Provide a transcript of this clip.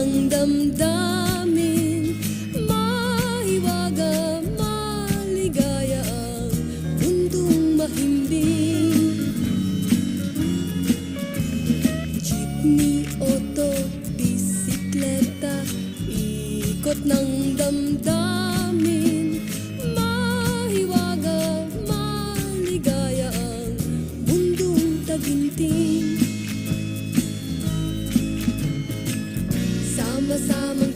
ng damdamin, mahiwaga, maligaya ang mundong mahimbing. Jeepney, auto, bisikleta, ikot ng damdamin, mahiwaga, maligaya ang mundong taginting. Sama-samang